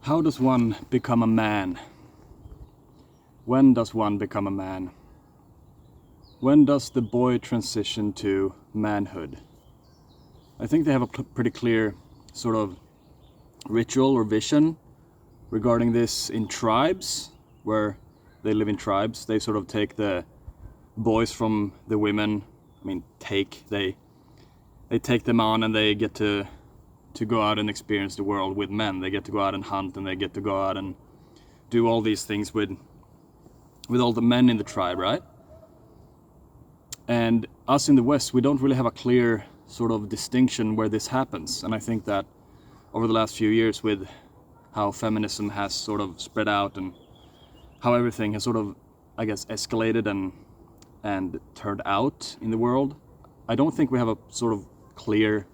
How does one become a man? When does one become a man? When does the boy transition to manhood? I think they have a pretty clear sort of ritual or vision regarding this in tribes, where they live in tribes. They sort of take the boys from the women. They take them on, and they get to go out and experience the world with men. They get to go out and hunt, and they get to go out and do all these things with all the men in the tribe, right? And us in the West, we don't really have a clear sort of distinction where this happens. And I think that over the last few years, with how feminism has sort of spread out and how everything has sort of, I guess, escalated and turned out in the world, I don't think we have a sort of clear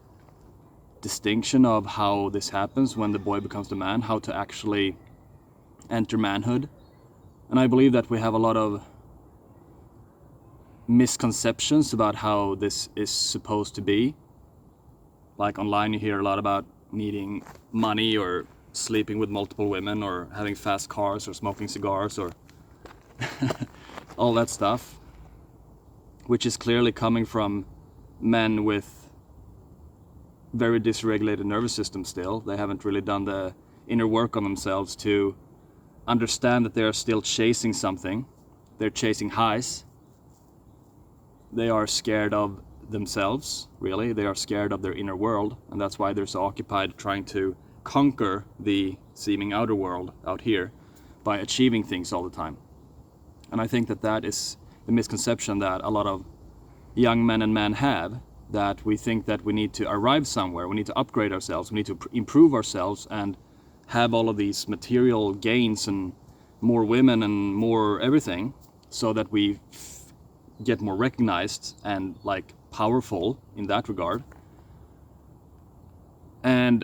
distinction of how this happens when the boy becomes the man, how to actually enter manhood. And I believe that we have a lot of misconceptions about how this is supposed to be. Like online you hear a lot about needing money or sleeping with multiple women or having fast cars or smoking cigars or all that stuff, which is clearly coming from men with very dysregulated nervous systems still. They haven't really done the inner work on themselves to understand that they are still chasing something. They're chasing highs. They are scared of themselves, really. They are scared of their inner world, and that's why they're so occupied trying to conquer the seeming outer world out here by achieving things all the time. And I think that that is the misconception that a lot of young men and men have, that we think that we need to arrive somewhere, we need to upgrade ourselves, we need to improve ourselves and have all of these material gains and more women and more everything, so that we get more recognized and like powerful in that regard. And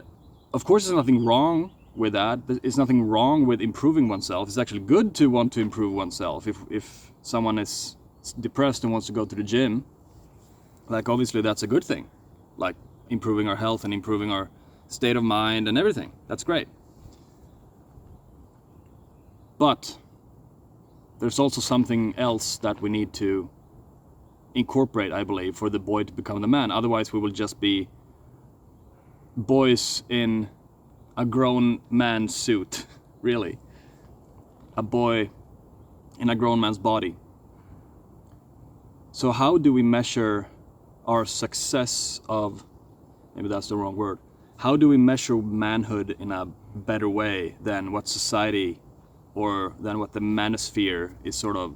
of course there's nothing wrong with that. There's nothing wrong with improving oneself. It's actually good to want to improve oneself. If someone is depressed and wants to go to the gym, like obviously that's a good thing. Like improving our health and improving our state of mind and everything. That's great. But there's also something else that we need to incorporate, I believe, for the boy to become the man. Otherwise we will just be boys in a grown man's suit, really. A boy in a grown man's body. So how do we measure our success of, maybe that's the wrong word, how do we measure manhood in a better way than what society or than what the manosphere is sort of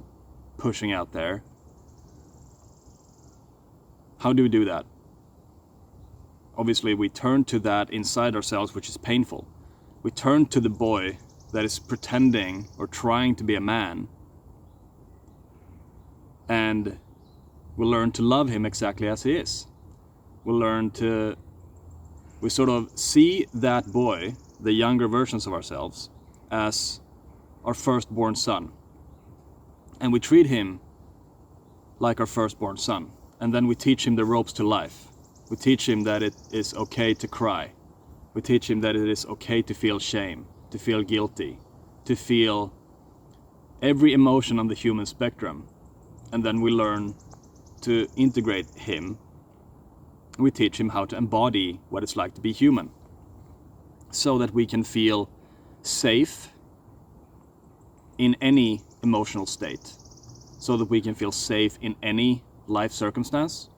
pushing out there? How do we do that? Obviously we turn to that inside ourselves, which is painful. We turn to the boy that is pretending or trying to be a man, and we learn to love him exactly as he is. We sort of see that boy, the younger versions of ourselves, as our firstborn son. And we treat him like our firstborn son. And then we teach him the ropes to life. We teach him that it is okay to cry. We teach him that it is okay to feel shame, to feel guilty, to feel every emotion on the human spectrum. And then we learn to integrate him. We teach him how to embody what it's like to be human, so that we can feel safe in any emotional state, so that we can feel safe in any life circumstance.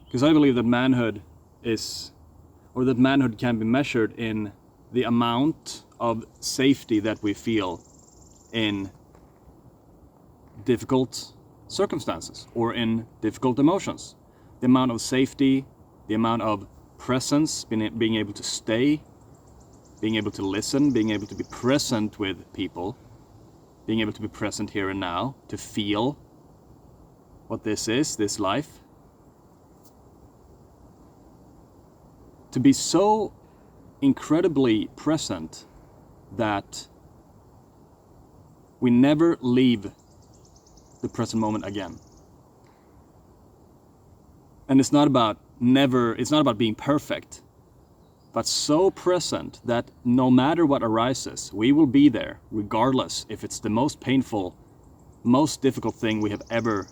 Because I believe that manhood can be measured in the amount of safety that we feel in difficult circumstances or in difficult emotions. The amount of safety, the amount of presence, being able to stay, being able to listen, being able to be present with people, being able to be present here and now, to feel what this is, this life. To be so incredibly present that we never leave the present moment again. And it's not about being perfect. but so present that no matter what arises, we will be there, regardless if it's the most painful, most difficult thing we have ever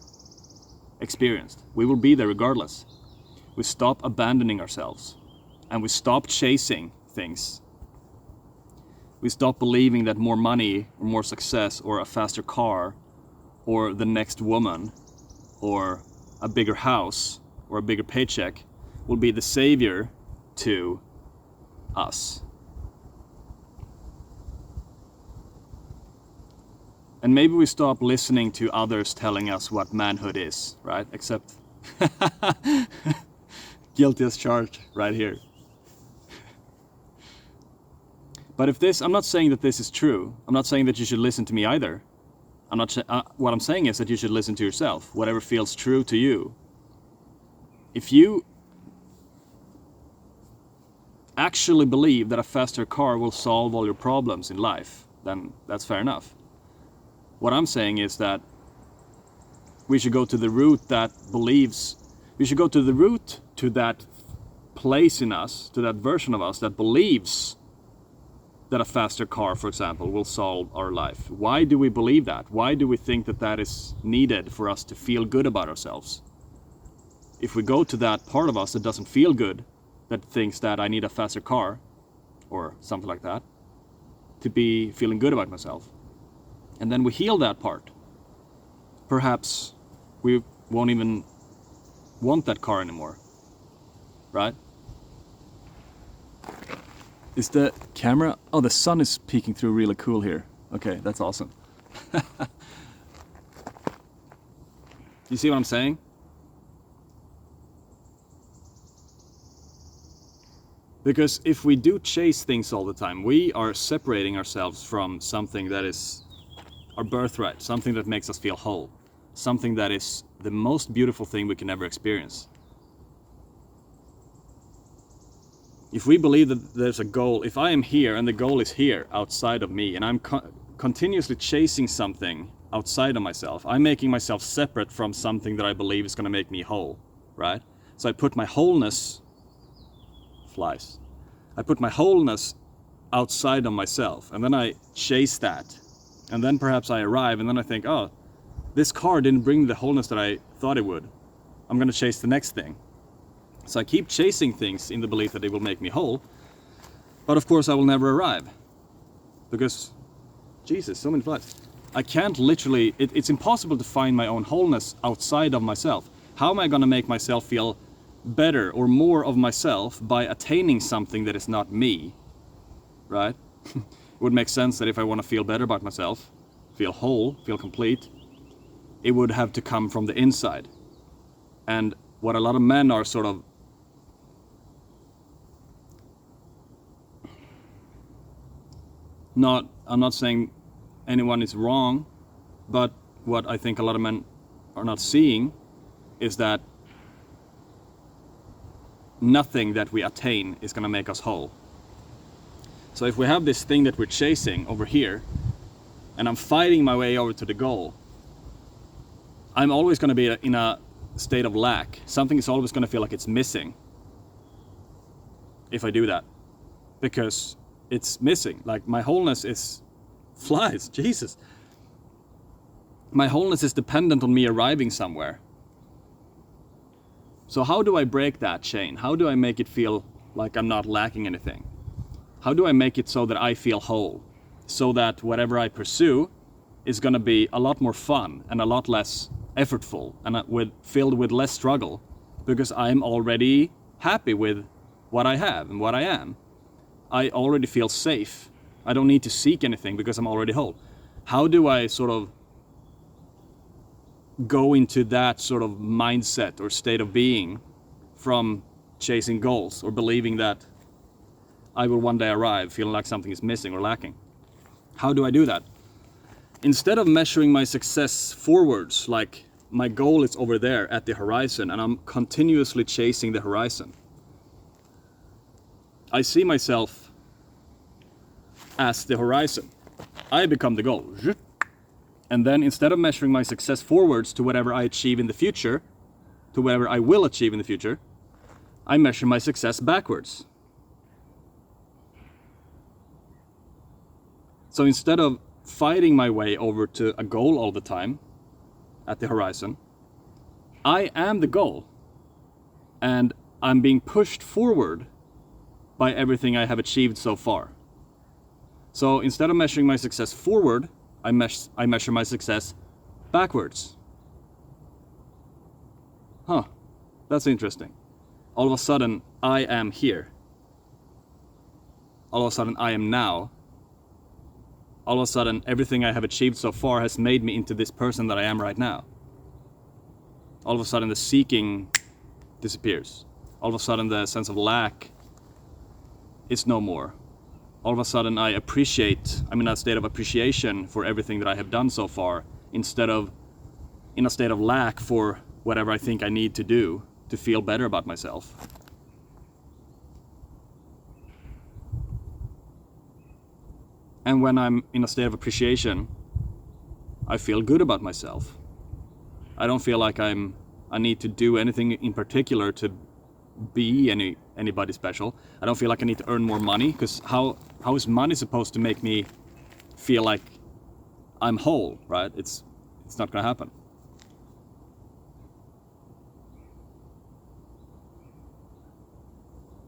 experienced. We will be there regardless. We stop abandoning ourselves, and we stop chasing things. We stop believing that more money, or more success, or a faster car, or the next woman, or a bigger house, or a bigger paycheck will be the savior to us. And maybe we stop listening to others telling us what manhood is, right? Except guilty as charged right here. But if this, I'm not saying that this is true. I'm not saying that you should listen to me either. What I'm saying is that you should listen to yourself, whatever feels true to you. If you actually believe that a faster car will solve all your problems in life, then that's fair enough. What I'm saying is that we should go to the root that believes, we should go to the root to that place in us, to that version of us that believes that a faster car, for example, will solve our life. Why do we believe that? Why do we think that that is needed for us to feel good about ourselves? If we go to that part of us that doesn't feel good, that thinks that I need a faster car, or something like that, to be feeling good about myself, and then we heal that part, perhaps we won't even want that car anymore, right? Is the camera... Oh, the sun is peeking through really cool here. Okay, that's awesome. You see what I'm saying? Because if we do chase things all the time, we are separating ourselves from something that is our birthright, something that makes us feel whole, something that is the most beautiful thing we can ever experience. If we believe that there's a goal, if I am here and the goal is here outside of me, and I'm continuously chasing something outside of myself, I'm making myself separate from something that I believe is going to make me whole, right? So I put my wholeness, flies, I put my wholeness outside of myself, and then I chase that, and then perhaps I arrive, and then I think, oh, this car didn't bring the wholeness that I thought it would. I'm going to chase the next thing. So I keep chasing things in the belief that they will make me whole, but of course I will never arrive. Because, Jesus, so many flies. I can't literally, it's impossible to find my own wholeness outside of myself. How am I going to make myself feel better or more of myself by attaining something that is not me, right? It would make sense that if I want to feel better about myself, feel whole, feel complete, it would have to come from the inside. And what a lot of men are sort of I'm not saying anyone is wrong, but what I think a lot of men are not seeing is that nothing that we attain is going to make us whole. So if we have this thing that we're chasing over here, and I'm fighting my way over to the goal, I'm always going to be in a state of lack. Something is always going to feel like it's missing if I do that, because it's missing. Like my wholeness is flies, Jesus. My wholeness is dependent on me arriving somewhere. So how do I break that chain? How do I make it feel like I'm not lacking anything? How do I make it so that I feel whole? So that whatever I pursue is going to be a lot more fun and a lot less effortful and filled with less struggle, because I'm already happy with what I have and what I am. I already feel safe. I don't need to seek anything because I'm already whole. How do I sort of go into that sort of mindset or state of being from chasing goals or believing that I will one day arrive feeling like something is missing or lacking? How do I do that? Instead of measuring my success forwards, like my goal is over there at the horizon and I'm continuously chasing the horizon, I see myself as the horizon. I become the goal. And then instead of measuring my success forwards to whatever I achieve in the future, to whatever I will achieve in the future, I measure my success backwards. So instead of fighting my way over to a goal all the time at the horizon, I am the goal. And I'm being pushed forward by everything I have achieved so far. So instead of measuring my success forward, I measure my success backwards. Huh, that's interesting. All of a sudden, I am here. All of a sudden, I am now. All of a sudden, everything I have achieved so far has made me into this person that I am right now. All of a sudden, the seeking disappears. All of a sudden, the sense of lack is no more. All of a sudden, I'm in a state of appreciation for everything that I have done so far, instead of in a state of lack for whatever I think I need to do to feel better about myself. And when I'm in a state of appreciation, I feel good about myself. I don't feel like I need to do anything in particular to be anybody special. I don't feel like I need to earn more money, because how is money supposed to make me feel like I'm whole, right? It's not gonna happen.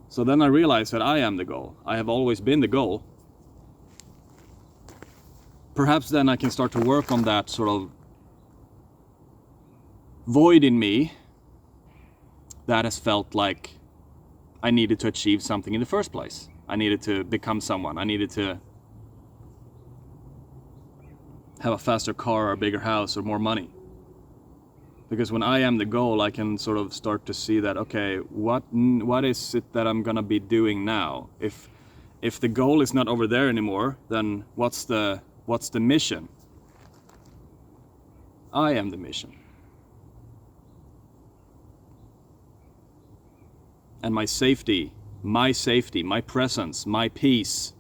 So then I realized that I am the goal. I have always been the goal. Perhaps then I can start to work on that sort of void in me that has felt like I needed to achieve something in the first place. I needed to become someone. I needed to have a faster car or a bigger house or more money. Because when I am the goal, I can sort of start to see that, okay, what is it that I'm gonna be doing now? If the goal is not over there anymore, then what's the mission? I am the mission. And my safety, my presence, my peace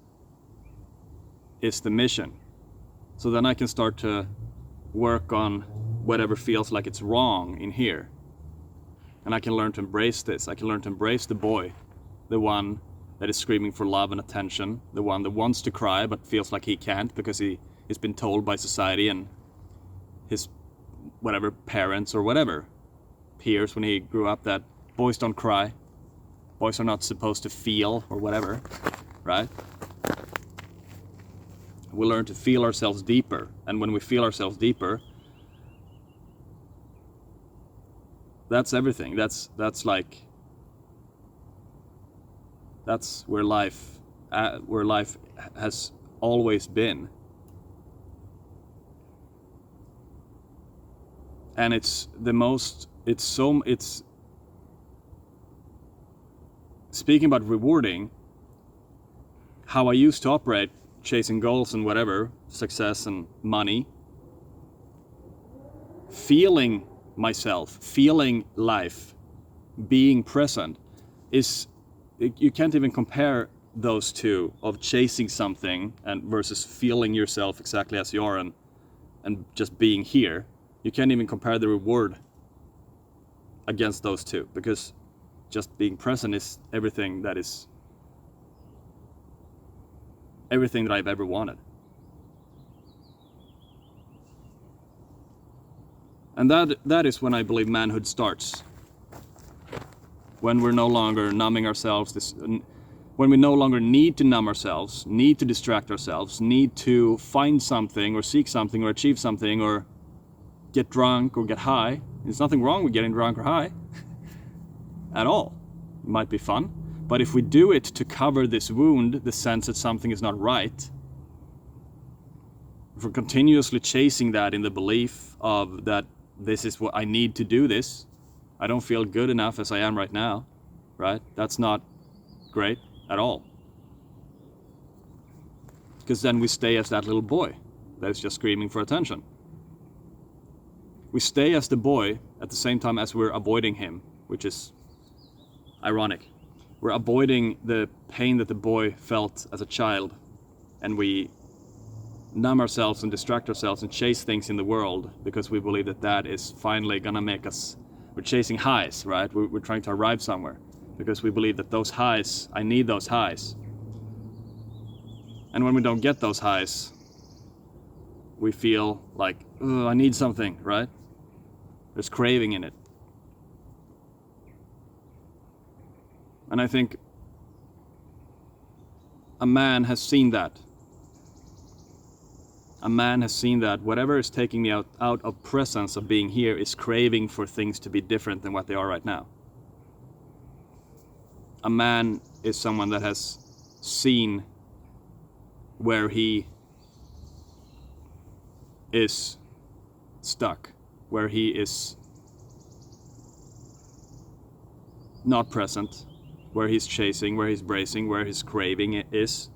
is the mission. So then I can start to work on whatever feels like it's wrong in here. And I can learn to embrace this. I can learn to embrace the boy, the one that is screaming for love and attention, the one that wants to cry but feels like he can't because he's been told by society and his whatever parents or whatever peers when he grew up that boys don't cry. Boys are not supposed to feel or whatever, right? We learn to feel ourselves deeper, and when we feel ourselves deeper, that's everything. That's where life has always been. And it's speaking about rewarding, how I used to operate, chasing goals and whatever, success and money, feeling myself, feeling life, being present, you can't even compare those two, of chasing something and versus feeling yourself exactly as you are and just being here. You can't even compare the reward against those two, because just being present is everything that I've ever wanted. And that is when I believe manhood starts. When we're no longer numbing ourselves, when we no longer need to numb ourselves, need to distract ourselves, need to find something or seek something or achieve something or get drunk or get high. There's nothing wrong with getting drunk or high at all. It might be fun. But if we do it to cover this wound, the sense that something is not right, if we're continuously chasing that in the belief of that this is what I need to do this, I don't feel good enough as I am right now, right? That's not great at all. Because then we stay as that little boy that is just screaming for attention. We stay as the boy at the same time as we're avoiding him, which is ironic. We're avoiding the pain that the boy felt as a child, and we numb ourselves and distract ourselves and chase things in the world because we believe that is finally gonna make us, we're chasing highs, right? We're trying to arrive somewhere because we believe that those highs, I need those highs. And when we don't get those highs, we feel like, oh, I need something, right? There's craving in it. And I think a man has seen that. A man has seen that whatever is taking me out of presence of being here is craving for things to be different than what they are right now. A man is someone that has seen where he is stuck, where he is not present, where he's chasing, where he's bracing, where his craving is.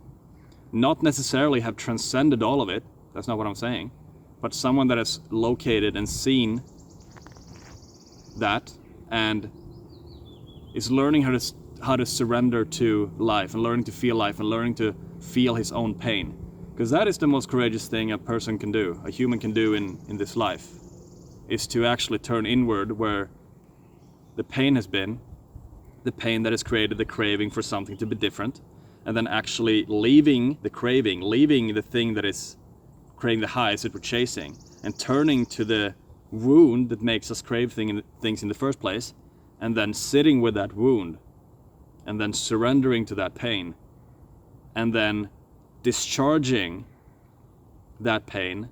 Not necessarily have transcended all of it, that's not what I'm saying, but someone that has located and seen that and is learning how to surrender to life and learning to feel life and learning to feel his own pain. Because that is the most courageous thing a person can do, a human can do in this life, is to actually turn inward where the pain has been, the pain that has created the craving for something to be different, and then actually leaving the craving, leaving the thing that is creating the highs that we're chasing, and turning to the wound that makes us crave things in the first place, and then sitting with that wound, and then surrendering to that pain, and then discharging that pain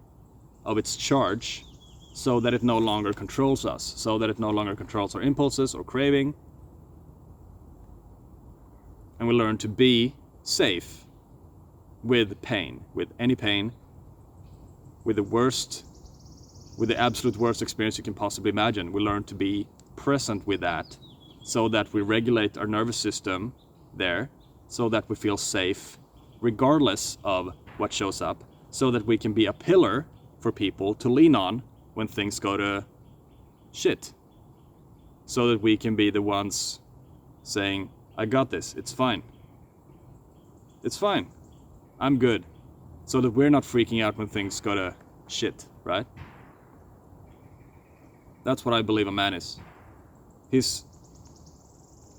of its charge so that it no longer controls us, so that it no longer controls our impulses or craving. And we learn to be safe with pain, with any pain, with the absolute worst experience you can possibly imagine. We learn to be present with that so that we regulate our nervous system there, so that we feel safe regardless of what shows up, so that we can be a pillar for people to lean on when things go to shit. So that we can be the ones saying, I got this, it's fine. It's fine. I'm good. So that we're not freaking out when things go to shit, right? That's what I believe a man is. He's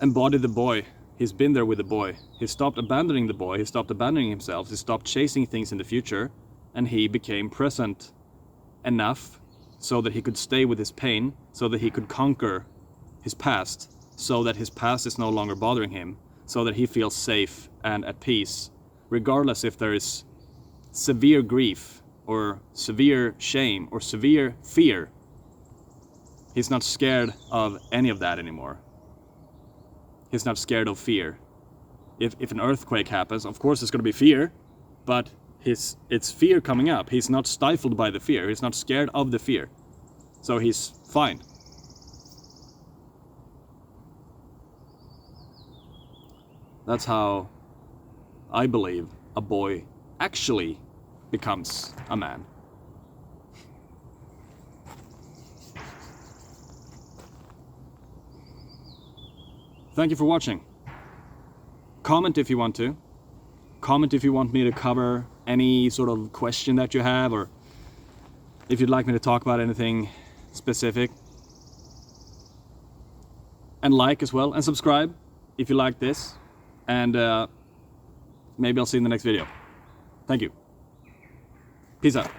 embodied the boy. He's been there with the boy. He stopped abandoning the boy. He stopped abandoning himself. He stopped chasing things in the future. And he became present enough so that he could stay with his pain, so that he could conquer his past, so that his past is no longer bothering him, so that he feels safe and at peace, regardless if there is severe grief or severe shame or severe fear. He's not scared of any of that anymore. He's not scared of fear. If an earthquake happens, of course there's going to be fear, but it's fear coming up. He's not stifled by the fear. He's not scared of the fear. So he's fine. That's how I believe a boy actually becomes a man. Thank you for watching. Comment if you want to. Comment if you want me to cover any sort of question that you have, or if you'd like me to talk about anything specific. And like as well, and subscribe if you like this. And maybe I'll see you in the next video. Thank you. Peace out.